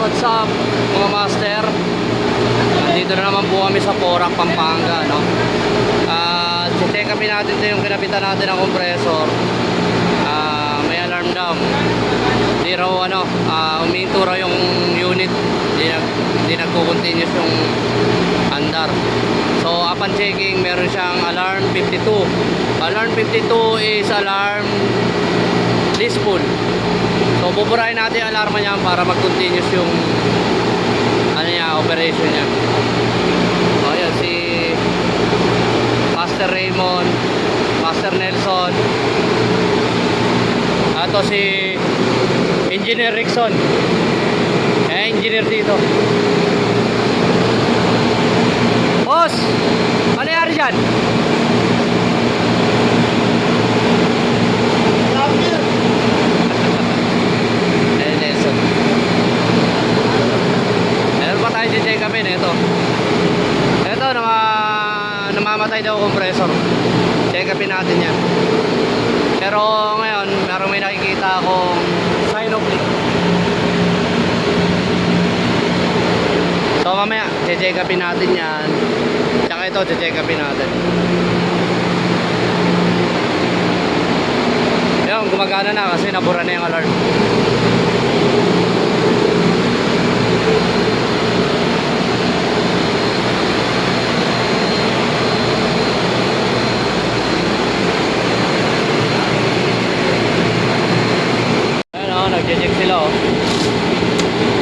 What's up mga master? Nandito na naman po kami sa Porac, Pampanga, no? Check upin natin ito yung kinapitan natin ng compressor. May alarm daw. Hindi raw uminto raw yung unit. Hindi nagko-continuous yung andar. So upon checking, meron siyang alarm 52. Alarm 52 is alarm blissful. So buburahin natin yung alarma niya para mag-continuous yung operation niya. So ayan, si Master Raymond, Master Nelson, ato si Engineer Rickson, engineer dito. Boss, ano nangyari dyan? Nelson. Meron pa tayo check upin. Ito namamatay daw compressor. Check upin natin yan. Pero ngayon merong may nakikita akong sign of leak. So mamaya check upin natin yan. Tsaka ito check upin natin. Ayun, gumagana na kasi nabura na yung alarm. Nag-check sila, oh.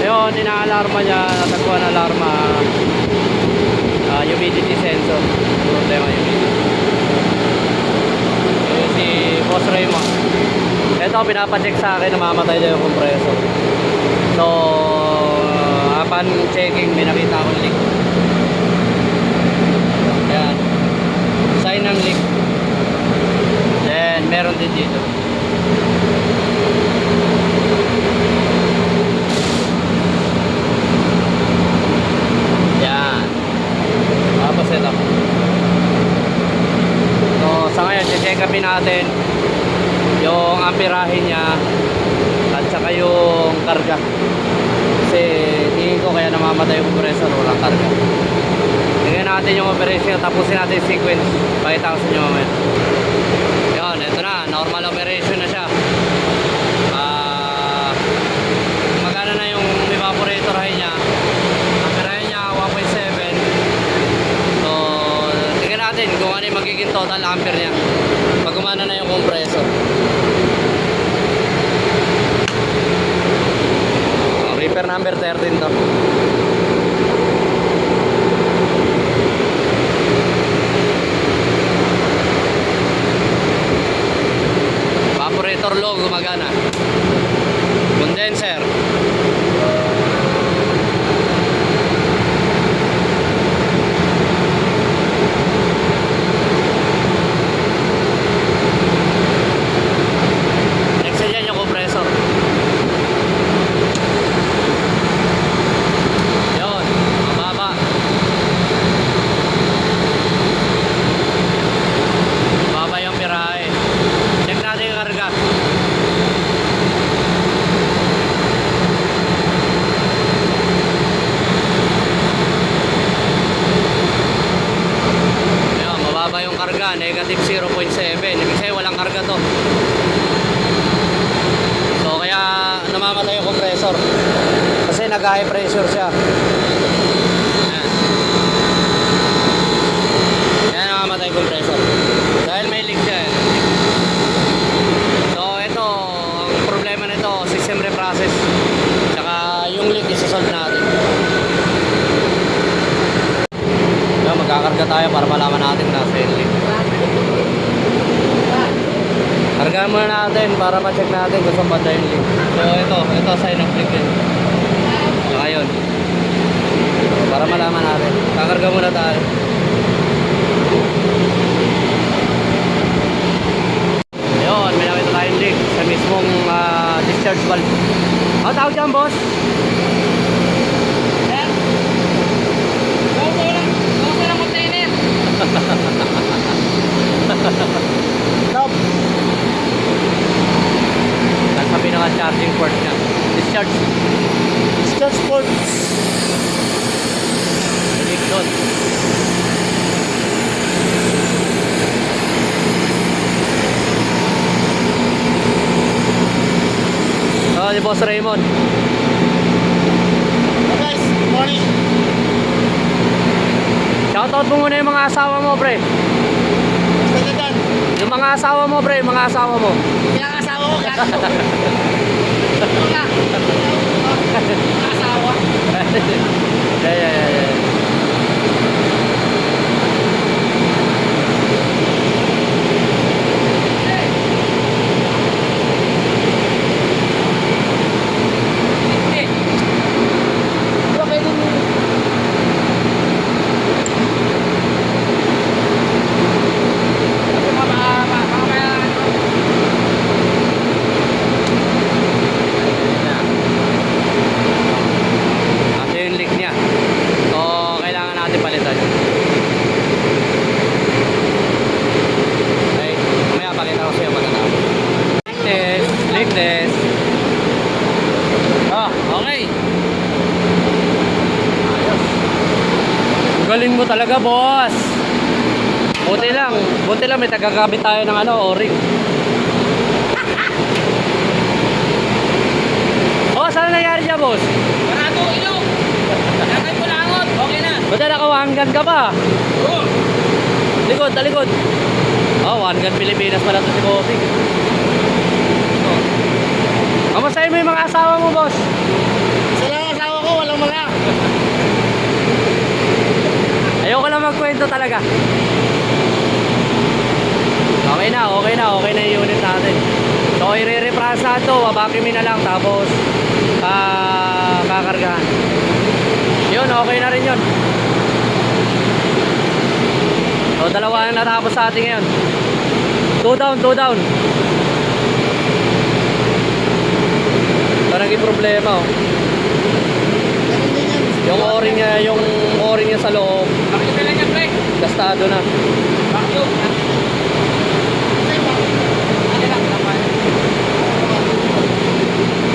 Yun, ina-alarma niya, natagpuan na alarma, humidity sensor. Problema humidity. Yun si Boss Raymond. Ito, pinapacheck sa akin, namamatay na yung compressor. So, upon checking, may nakita akong leak. Ayan. Sign ng leak. Then, meron din dito. Set up. So sa ngayon check upin natin yung amperahe niya at saka yung karga, kasi tingin ko kaya namamatay yung compressor, walang karga. Tingnan natin yung operation, tapusin natin yung sequence, pakita ko sa inyo mamaya. Yun, ito na, normal operation na siya. Magana na yung evaporator high niya, amperahe niya 1.7. Natin kung ano yung magiging total ampere niya pag gumana na yung compressor. Repair number 13 to. Evaporator low gumagana. Condenser. Negative 0.7, ibig sabihin walang karga to. So kaya namamatay yung compressor kasi nag-high pressure siya. Ayan. Kaya namamatay yung compressor dahil may leak siya. So ito, ang problema nito, system reprocess, tsaka yung leak isa-solve natin. Kaya magkakarga tayo para malaman natin na nasa yung leak. Kargaan muna natin para ma-check natin kung saan banda yung leak. So ito sign of leak din. Saka yun, para malaman natin. Kakarga muna tayo. Ayun, may nakita tayong leak sa mismong discharge valve. Ano tawag dyan, boss? Bawso lang container. Stop. Nasa pinaka-charging port niya. Discharge cord. Ikot. Oh, si Boss Raymond. So guys, good morning. Shoutout mo muna yung mga asawa mo, pre. Basta na dyan. Yung mga asawa mo, pre, yung mga asawa mo. Kaya ang asawa ko, gato. Asawa. Yeah. Diba pwede mo? Ito yung leak niya. So, kailangan natin palitan. Okay, mamaya pakita ko sa'yo pagkatapos. Leak test. Ah, okay. Ayos. Ang galing mo talaga, boss. Buti lang may tagagamit tayo ng O-ring. Oh, saan nangyari dyan, boss? Parado, ilong! Nakay ko langot, okay na. Ba't naka-one-gun ka pa? Oo. Talikod. Oh, one-gun Pilipinas pala ito si Bossing. Oh. Kamustahin mo yung mga asawa mo, boss? Isa lang ang asawa ko, walang mga. Ayoko lang magkwento talaga. Okay na yung unit natin. So, i-re-repress na ito, vacuumin na lang, tapos kakargahan. Yun, okay na rin yun. So, dalawa na natapos sa atin ngayon. 2 down. Ito naging problema, oh. Yung o-ring niya sa loob, Bakit ka lang niya, pre? gastado na. Bakit? Ano lang, naman.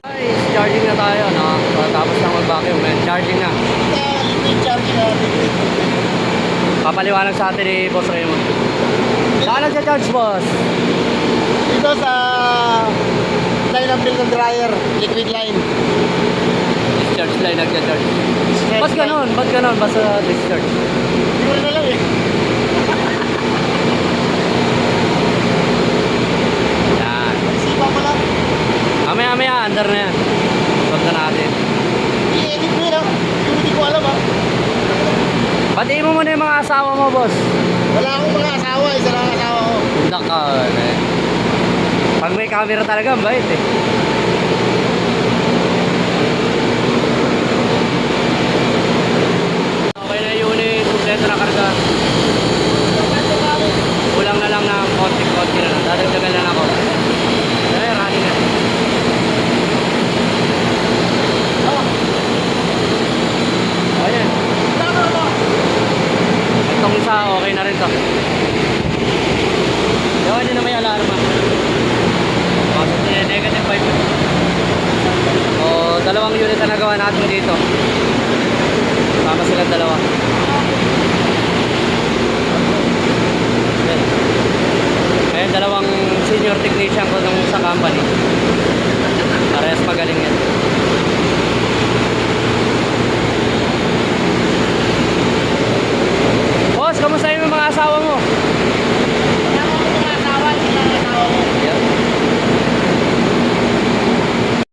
Guys, charging na tayo, no? Tapos lang mag-vacuum, charging na. Liquid charging natin. Papaliwanag sa atin ni Boss Raymond. Saan nagcha-charge, boss? Dito sa line ng build ng dryer, liquid line. Discharge line nagcha-charge. Discharge Ba't ganon? Basta discharge. Hindi mo na lang eh. Yan. Sipa ko lang. Mamaya, under na yan. Stop na natin. I-edit mo yun ah. Hindi ko alam ah. Batiin mo muna yung mga asawa mo, boss. Wala akong mga asawa, isa lang ang asawa ko. Naka, eh. Pag may camera talaga, ang bait eh. Okay na yung unit, kompleto na karga. Kulang na lang ng konti na lang. Dadagdagan lang ako. Ay, running na. Ayan. Itong isa, okay na rin to. Yawan nyo na may alarma. Negative 5. O, dalawang unit na nagawa natin dito. Sama silang dalawa. Ayan, dalawang senior technician ko sa company. Parehas magaling yan.